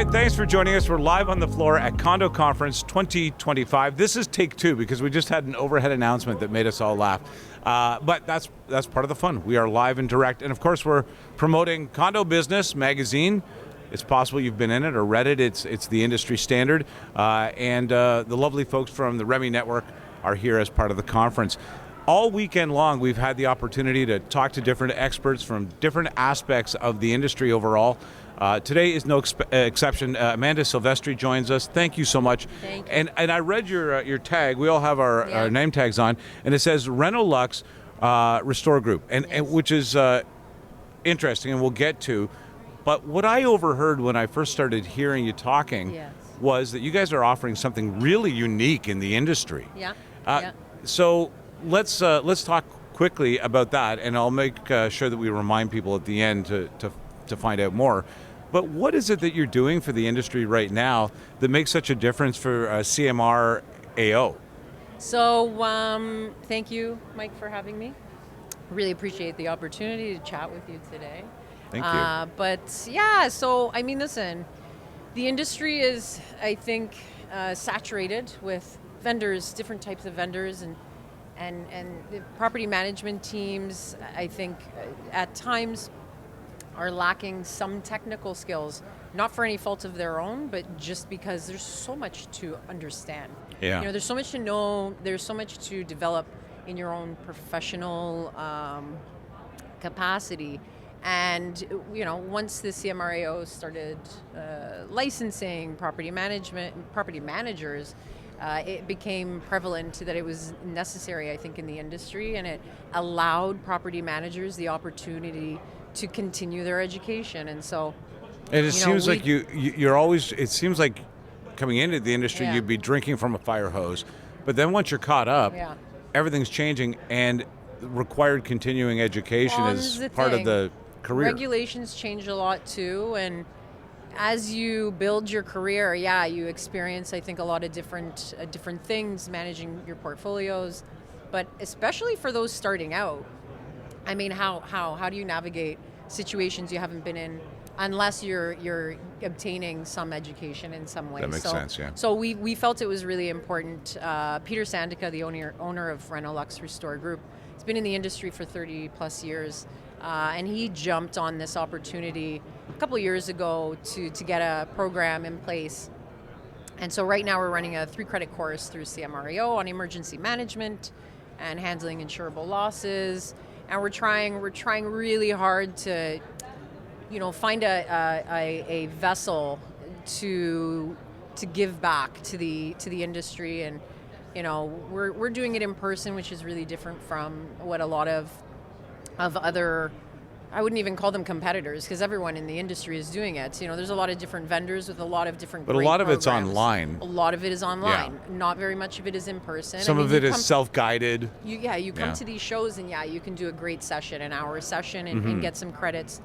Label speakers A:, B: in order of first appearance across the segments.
A: right, thanks for joining us. We're live on the floor at Condo Conference 2025. This is take two because we just had an overhead announcement that made us all laugh. But that's part of the fun. We are live and direct. And of course, we're promoting Condo Business magazine. It's possible you've been in it or read it. It's the industry standard. And the lovely folks from the Remy Network are here as part of the conference. All weekend long, we've had the opportunity to talk to different experts from different aspects of the industry overall. Today is no exception. Amanda Silvestri joins us. Thank you so much.
B: Thank you.
A: And I read your tag. We all have our name tags on, and it says RenoLux Restore Group, and which is interesting, and we'll get to. But what I overheard when I first started hearing you talking was that you guys are offering something really unique in the industry. So let's talk quickly about that, and I'll make sure that we remind people at the end to find out more. But what is it that you're doing for the industry right now that makes such a difference for CMR AO?
B: So thank you, Mike, for having me. Really appreciate the opportunity to chat with you today.
A: Thank you.
B: But yeah, so I mean, listen, the industry is, I think, saturated with vendors, different types of vendors, and the property management teams, I think, at times are lacking some technical skills, not for any fault of their own, but just because there's so much to understand.
A: Yeah.
B: You know, there's so much to know, there's so much to develop in your own professional capacity. And, you know, once the CMRAO started licensing property managers, it became prevalent that it was necessary, I think, in the industry, and it allowed property managers the opportunity to continue their education. And so,
A: and it seems like you're always, it seems like coming into the industry, you'd be drinking from a fire hose, but then once you're caught up, everything's changing, and required continuing education is part of the career.
B: Regulations change a lot too, and as you build your career, you experience, I think, a lot of different things, managing your portfolios, but especially for those starting out, I mean, how do you navigate situations you haven't been in unless you're obtaining some education in some way?
A: That makes sense, yeah.
B: So we felt it was really important. Peter Sandica, the owner of RenoLux Restore Group, has been in the industry for 30 plus years, and he jumped on this opportunity a couple years ago to get a program in place. And so right now we're running a 3-credit course through CMRAO on emergency management and handling insurable losses. And we're trying really hard to, you know, find a vessel to give back to the industry. And, you know, we're doing it in person, which is really different from what a lot of other, I wouldn't even call them competitors, because everyone in the industry is doing it. You know, there's a lot of different vendors with a lot of different
A: But a lot of it's online.
B: A lot of it is online. Not very much of it is in person.
A: Some of it is self-guided.
B: You come to these shows and you can do a great session, an hour session, and get some credits.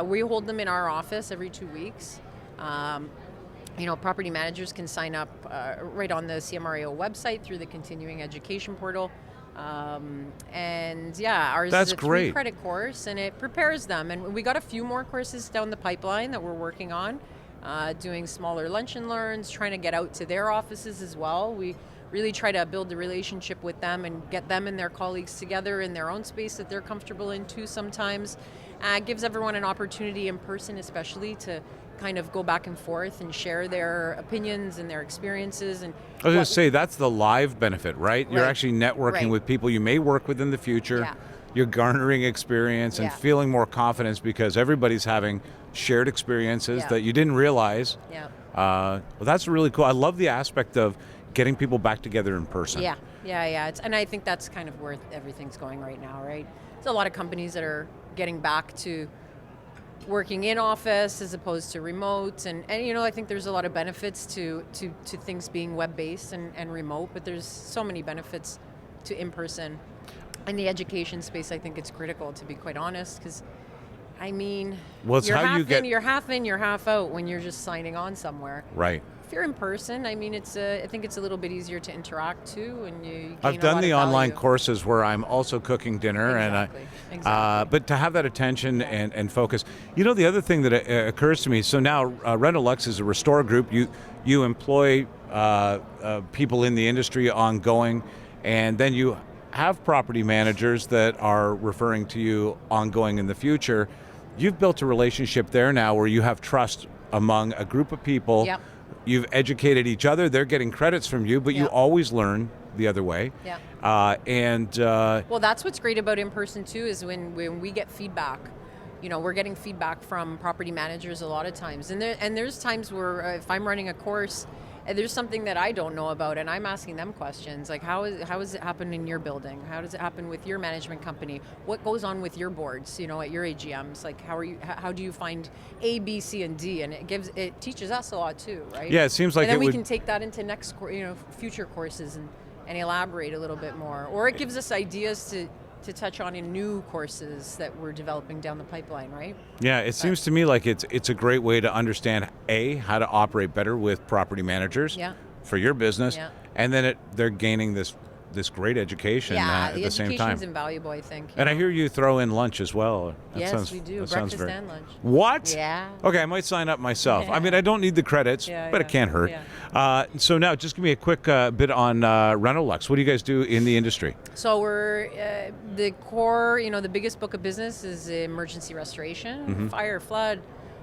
B: We hold them in our office every 2 weeks. You know, property managers can sign up right on the CMRAO website through the continuing education portal. And ours is a 3-credit course, and it prepares them. And we got a few more courses down the pipeline that we're working on, doing smaller lunch and learns, trying to get out to their offices as well. We really try to build a relationship with them and get them and their colleagues together in their own space that they're comfortable in too sometimes. It gives everyone an opportunity in person, especially, to kind of go back and forth and share their opinions and their experiences. And
A: I was going to say, that's the live benefit, right? You're actually networking with people you may work with in the future. You're garnering experience and feeling more confidence because everybody's having shared experiences that you didn't realize. Well, that's really cool. I love the aspect of getting people back together in person.
B: And I think that's kind of where everything's going right now, right? There's a lot of companies that are getting back to working in office as opposed to remote, and you know, I think there's a lot of benefits to things being web-based and remote, but there's so many benefits to in-person. In the education space, I think it's critical, to be quite honest, because I mean,
A: well, it's
B: you're
A: how
B: half
A: you get,
B: you're half in, you're half out when you're just signing on somewhere.
A: Right.
B: if you're in person, I mean, I think it's a little bit easier to interact too, and you gain
A: I've
B: a
A: done
B: lot
A: the
B: of
A: online
B: value.
A: courses where I'm also cooking dinner,
B: Exactly.
A: but to have that attention and focus. You know, the other thing that occurs to me. So now, RenoLux is a restore group. You employ people in the industry ongoing, and then you have property managers that are referring to you ongoing in the future. You've built a relationship there now where you have trust among a group of people.
B: Yep.
A: You've educated each other. They're getting credits from you, but you
B: Yep.
A: always learn the other way.
B: Yeah.
A: Well,
B: that's what's great about in person too, is when we get feedback. You know, we're getting feedback from property managers a lot of times, and there's times where if I'm running a course, and there's something that I don't know about, and I'm asking them questions like, how does it happen in your building? How does it happen with your management company? What goes on with your boards? You know, at your AGMs, like how do you find A, B, C, and D? And it teaches us a lot too, right?
A: Yeah, it seems like
B: and then
A: it
B: we can take that into future courses and elaborate a little bit more, or it gives us ideas to touch on in new courses that we're developing down the pipeline, right?
A: Yeah, it seems to me like it's a great way to understand how to operate better with property managers for your business, and then they're gaining this great education at the same time.
B: The education's invaluable, I think.
A: And I hear you throw in lunch as well.
B: Yes, we do. Breakfast and lunch.
A: What?
B: Yeah.
A: Okay, I might sign up myself. I mean, I don't need the credits, but it can't hurt. So now, just give me a quick bit on RenoLux. What do you guys do in the industry?
B: So we're the core. You know, the biggest book of business is emergency restoration, fire, flood,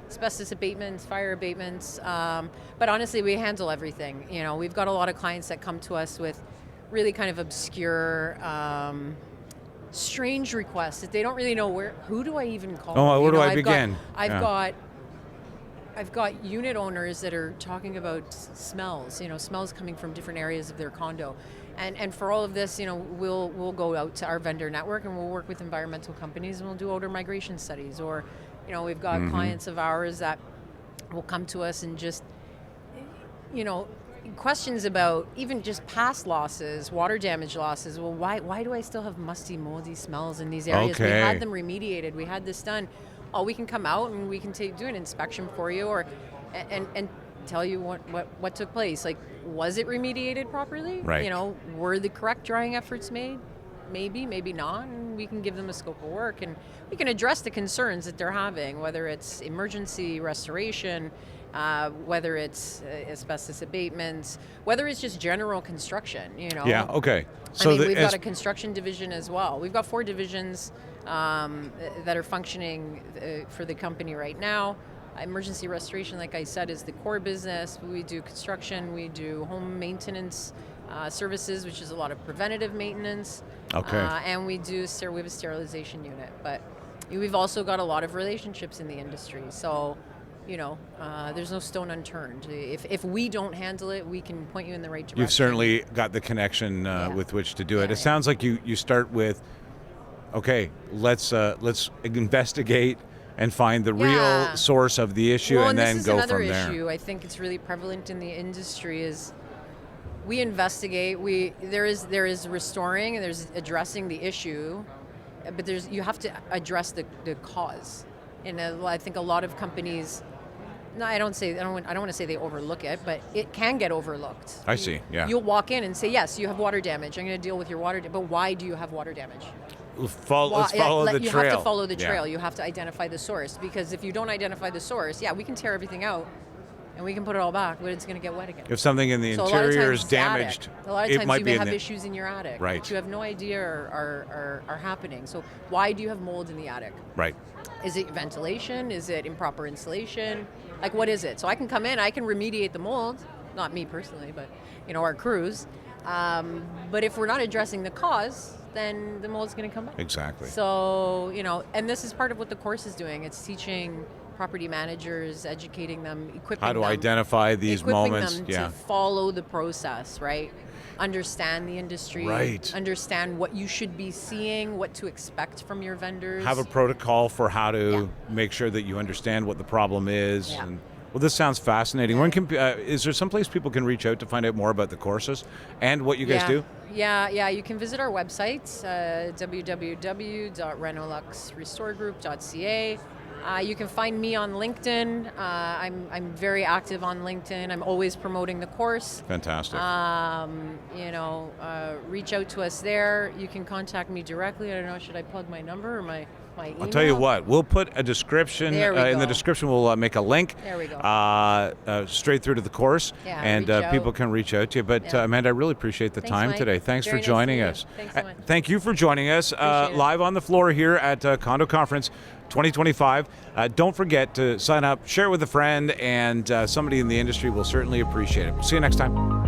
B: asbestos abatements, fire abatements. But honestly, we handle everything. You know, we've got a lot of clients that come to us with really kind of obscure, strange requests that they don't really know who do I even call.
A: Oh, where do I begin?
B: I've got unit owners that are talking about smells, smells coming from different areas of their condo. And for all of this, we'll go out to our vendor network and we'll work with environmental companies and we'll do odor migration studies. Or, we've got clients of ours that will come to us and just, questions about even just past losses, water damage losses. Well, why do I still have musty, moldy smells in these areas?
A: Okay.
B: We had them remediated. We had this done. Oh, we can come out and we can do an inspection for you, or and tell you what took place. Like, was it remediated properly?
A: Right.
B: Were the correct drying efforts made? Maybe not. And we can give them a scope of work and we can address the concerns that they're having, whether it's emergency restoration, whether it's asbestos abatements, whether it's just general construction,
A: Yeah, okay.
B: So we've got a construction division as well. We've got 4 divisions that are functioning for the company right now. Emergency restoration, like I said, is the core business. We do construction, we do home maintenance services, which is a lot of preventative maintenance.
A: Okay.
B: And we have a sterilization unit. But we've also got a lot of relationships in the industry. So, there's no stone unturned. If we don't handle it, we can point you in the right direction.
A: You've certainly got the connection with which to do it. It sounds like you start with, okay, let's investigate and find the real source of the issue, and then go from there.
B: This is another issue I think it's really prevalent in the industry is we investigate. There is restoring and there's addressing the issue, but you have to address the cause. And I think a lot of companies. No, I don't want to say they overlook it, but it can get overlooked.
A: I see, yeah.
B: You'll walk in and say, yes, you have water damage. I'm going to deal with your water damage. But why do you have water damage?
A: Let's follow the trail.
B: You have to follow the trail. You have to identify the source. Because if you don't identify the source, we can tear everything out and we can put it all back, but it's going to get wet again.
A: If something in the interior is damaged,
B: a lot of times
A: might
B: you may have issues in your attic.
A: Right.
B: That you have no idea are happening. So why do you have mold in the attic?
A: Right.
B: Is it ventilation? Is it improper insulation? Like, what is it? So I can come in, I can remediate the mold, not me personally, but our crews. But if we're not addressing the cause, then the mold's going to come back.
A: Exactly.
B: So, and this is part of what the course is doing. It's teaching property managers, educating them, equipping them.
A: How to identify these moments.
B: Equipping them to follow the process, right? Understand the industry,
A: right.
B: Understand what you should be seeing, what to expect from your vendors.
A: Have a protocol for how to make sure that you understand what the problem is.
B: Yeah.
A: And, well, this sounds fascinating. When is there someplace people can reach out to find out more about the courses and what you guys do?
B: Yeah. You can visit our website, www.renoluxrestoregroup.ca. You can find me on LinkedIn. I'm very active on LinkedIn. I'm always promoting the course.
A: Fantastic.
B: Reach out to us there. You can contact me directly. I don't know, should I plug my number or my email?
A: I'll tell you what, we'll put a description, in the description we'll make a link.
B: There we go.
A: Straight through to the course, and people can reach out to you. But Amanda, I really appreciate the time
B: Mike.
A: today. Thanks
B: Very
A: for joining
B: nice
A: us.
B: Thanks so much.
A: Thank you for joining us
B: Appreciate it.
A: live on the floor here at Condo Conference 2025. Don't forget to sign up, share it with a friend, and somebody in the industry will certainly appreciate it. See you next time.